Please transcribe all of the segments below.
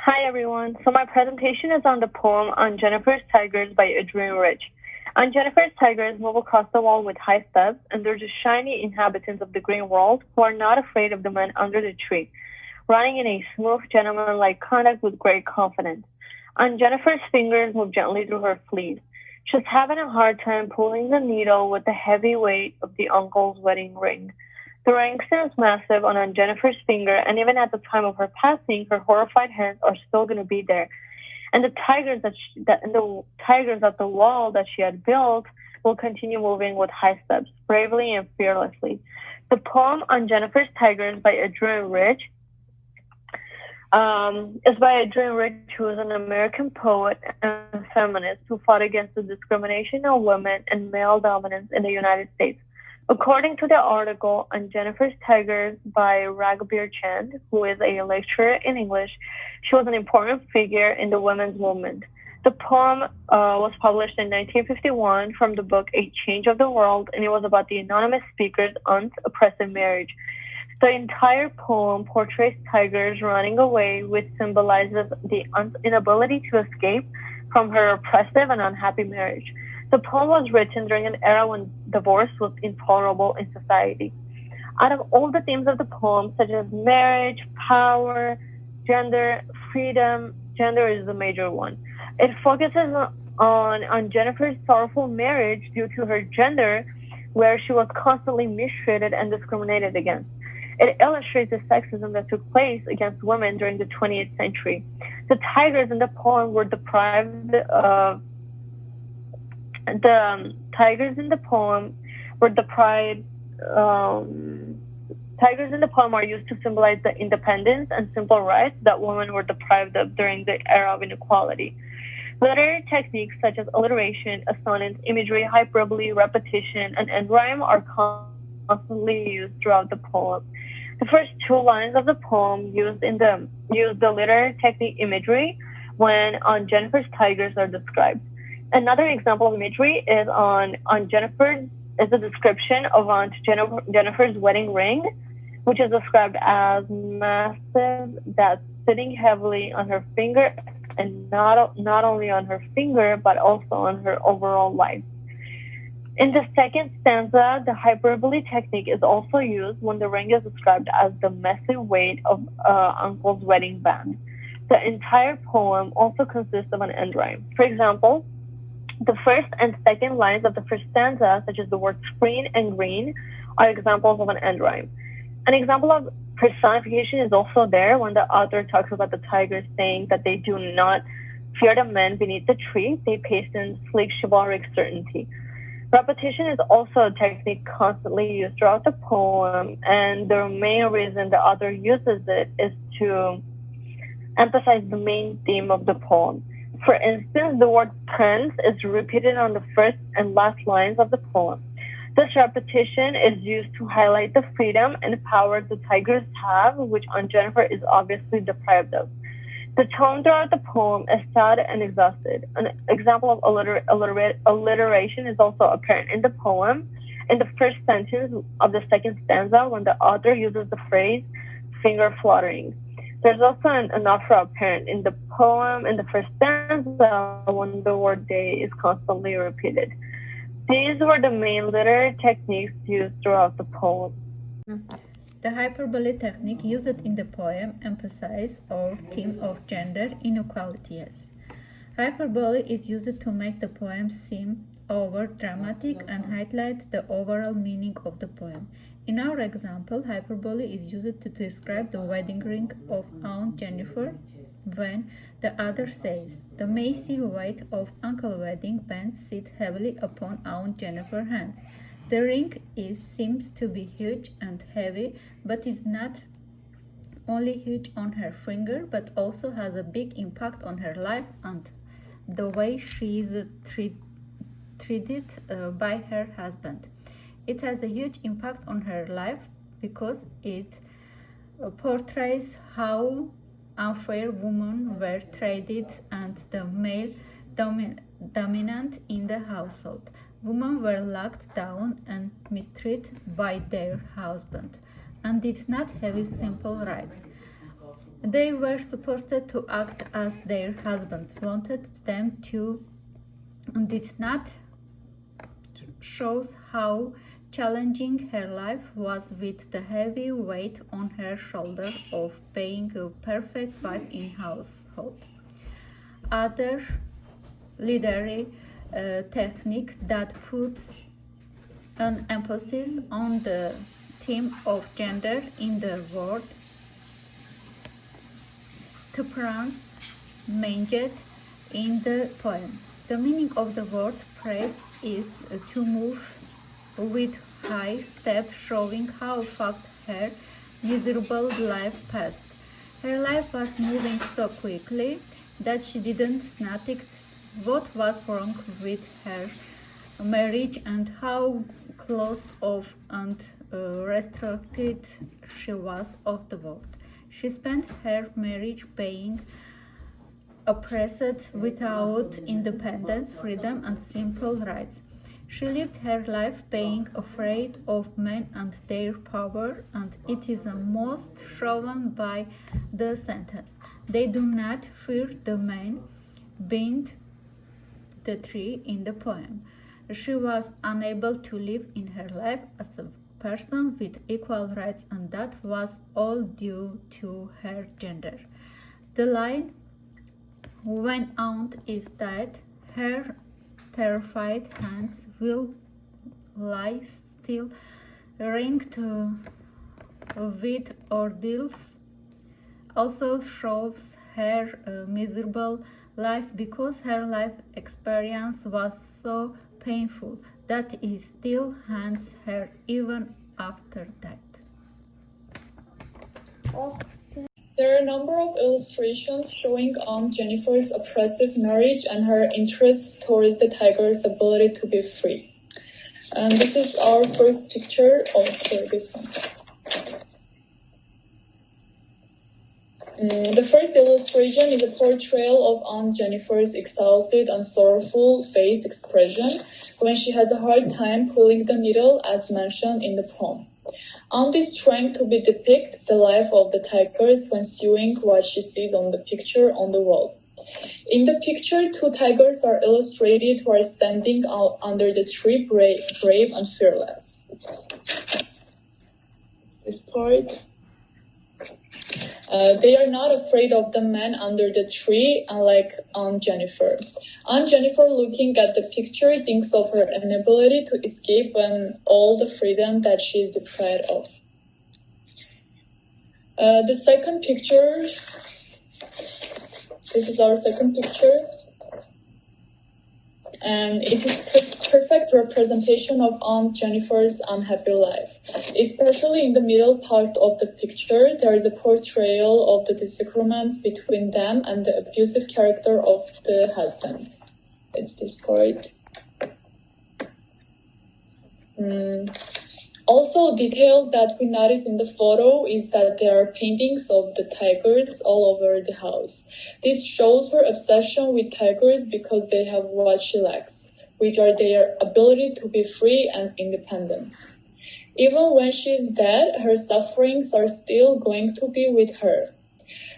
Hi everyone. So my presentation is on the poem On Jennifer's Tigers by Adrienne. On Jennifer's tigers move across the wall with high steps, and they're the shiny inhabitants of the green world who are not afraid of the men under the tree, running in a smooth, gentlemanlike conduct with great confidence. On Jennifer's fingers move gently through her fleece. She's having a hard time pulling the needle with the heavy weight of the uncle's wedding ring. The ring seems massive on Jennifer's finger, and even at the time of her passing, her horrified hands are still going to be there. And the tigers and the tigers at the wall that she had built will continue moving with high steps, bravely and fearlessly. The poem On Jennifer's Tigers by Adrienne is by Adrienne Rich, who is an American poet and feminist who fought against the discrimination of women and male dominance in the United States. According to the article on Jennifer's Tigers by Ragbir Chand, who is a lecturer in English, she was an important figure in the women's movement. The poem was published in 1951 from the book A Change of the World, and it was about the anonymous speaker's aunt's oppressive marriage. The entire poem portrays tigers running away, which symbolizes the aunt's inability to escape from her oppressive and unhappy marriage. The poem was written during an era when divorce was intolerable in society. Out of all the themes of the poem, such as marriage, power, gender, freedom, gender is the major one. It focuses on Jennifer's sorrowful marriage due to her gender, where she was constantly mistreated and discriminated against. It illustrates the sexism that took place against women during the 20th century. The tigers in the poem were deprived of the tigers in the poem were deprived. Tigers in the poem are used to symbolize the independence and simple rights that women were deprived of during the era of inequality. Literary techniques such as alliteration, assonance, imagery, hyperbole, repetition, and end rhyme are constantly used throughout the poem. The first two lines of the poem use the literary technique imagery when On Jennifer's tigers are described. Another example of imagery is on Jennifer's is a description of Aunt Jennifer's wedding ring, which is described as massive, that's sitting heavily on her finger, and not only on her finger but also on her overall life. In the second stanza, the hyperbole technique is also used when the ring is described as the massive weight of uncle's wedding band. The entire poem also consists of an end rhyme. For example, the first and second lines of the first stanza, such as the words screen and green, are examples of an end rhyme. An example of personification is also there when the author talks about the tigers, saying that they do not fear the men beneath the tree, they pace in sleek chivalric certainty. Repetition is also a technique constantly used throughout the poem, and the main reason the author uses it is to emphasize the main theme of the poem. For instance, the word prince is repeated on the first and last lines of the poem. This repetition is used to highlight the freedom and power the tigers have, which Aunt Jennifer is obviously deprived of. The tone throughout the poem is sad and exhausted. An example of alliteration is also apparent in the poem in the first sentence of the second stanza when the author uses the phrase finger fluttering. There's also an opera apparent in the poem in the first stanza when the word day is constantly repeated. These were the main literary techniques used throughout the poem. The hyperbole technique used in the poem emphasizes our theme of gender inequalities. Hyperbole is used to make the poem seem over dramatic and highlight the overall meaning of the poem. In our example, hyperbole is used to describe the wedding ring of Aunt Jennifer when the other says, "The massive weight of Uncle wedding band sits heavily upon Aunt Jennifer's hands." The ring seems to be huge and heavy, but is not only huge on her finger, but also has a big impact on her life and the way she is treated by her husband. It has a huge impact on her life because it portrays how unfair women were treated and the male dominant in the household. Women were locked down and mistreated by their husband and did not have simple rights. They were supposed to act as their husbands wanted them to, and did not. Shows how challenging her life was with the heavy weight on her shoulder of being a perfect wife in household. Other literary technique that puts an emphasis on the theme of gender in the word temperance mentioned in the poem. The meaning of the word praise is to move with high step, showing how fast her miserable life passed. Her life was moving so quickly that she didn't notice what was wrong with her marriage and how closed off and restricted she was of the world. She spent her marriage being oppressed without independence, freedom, and simple rights. She lived her life being afraid of men and their power, and it is most shown by the sentence, "They do not fear the man beneath the tree" in the poem. She was unable to live in her life as a person with equal rights, and that was all due to her gender. The line "when aunt is dead, her terrified hands will lie still, ringed with ordeals," also shows her miserable life because her life experience was so painful that it still haunts her even after that. There are a number of illustrations showing Aunt Jennifer's oppressive marriage and her interest towards the tiger's ability to be free. And this is our first picture of this one. The first illustration is a portrayal of Aunt Jennifer's exhausted and sorrowful face expression when she has a hard time pulling the needle, as mentioned in the poem. Aunt is trying to depict the life of the tigers when sewing what she sees on the picture on the wall. In the picture, two tigers are illustrated who are standing out under the tree, brave and fearless. This part. They are not afraid of the man under the tree, unlike Aunt Jennifer. Aunt Jennifer, looking at the picture, thinks of her inability to escape and all the freedom that she is deprived of. The second picture, this is our second picture, and it is perfect representation of Aunt Jennifer's unhappy life. Especially in the middle part of the picture, there is a portrayal of the disagreements between them and the abusive character of the husband. It's this part. Also, detail that we notice in the photo is that there are paintings of the tigers all over the house. This shows her obsession with tigers because they have what she lacks, which are their ability to be free and independent. Even when she is dead, her sufferings are still going to be with her.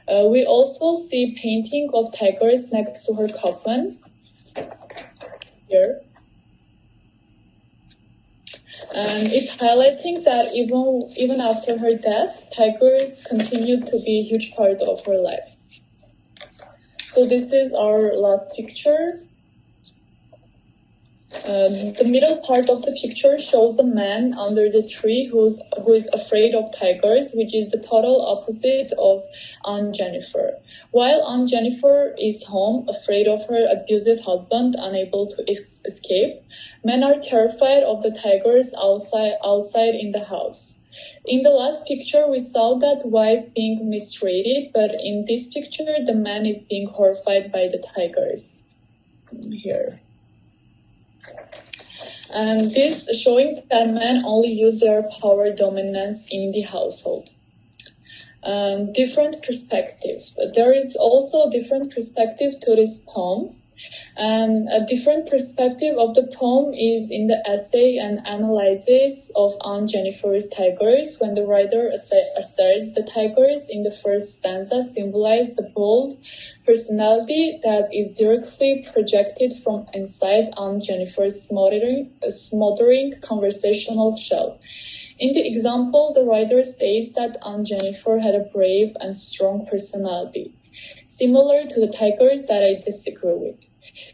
We also see painting of tigers next to her coffin. Here. And it's highlighting that even after her death, tigers continue to be a huge part of her life. So this is our last picture. The middle part of the picture shows a man under the tree who is afraid of tigers, which is the total opposite of Aunt Jennifer. While Aunt Jennifer is home, afraid of her abusive husband, unable to escape, men are terrified of the tigers outside in the house. In the last picture, we saw that wife being mistreated, but in this picture, the man is being horrified by the tigers. Here. And this showing that men only use their power dominance in the household. Different perspective. There is also different perspective to this poem. And a different perspective of the poem is in the essay and analysis of Aunt Jennifer's tigers, when the writer asserts the tigers in the first stanza symbolize the bold personality that is directly projected from inside Aunt Jennifer's smothering conversational shell. In the example, the writer states that Aunt Jennifer had a brave and strong personality, similar to the tigers that I disagree with.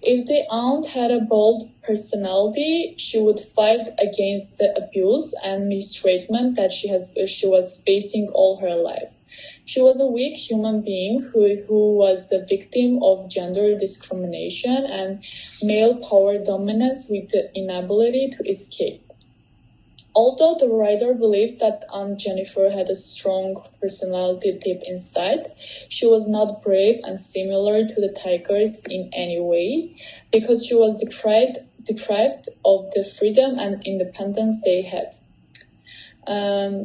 If the aunt had a bold personality, she would fight against the abuse and mistreatment that she was facing all her life. She was a weak human being who was the victim of gender discrimination and male power dominance with the inability to escape. Although the writer believes that Aunt Jennifer had a strong personality deep inside, she was not brave and similar to the tigers in any way, because she was deprived of the freedom and independence they had.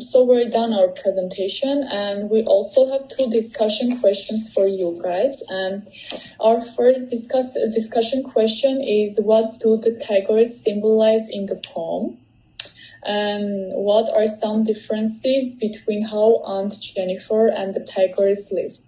So we're done our presentation, and we also have 2 discussion questions for you guys. And our first discussion question is, what do the tigers symbolize in the poem? And what are some differences between how Aunt Jennifer and the tigers lived?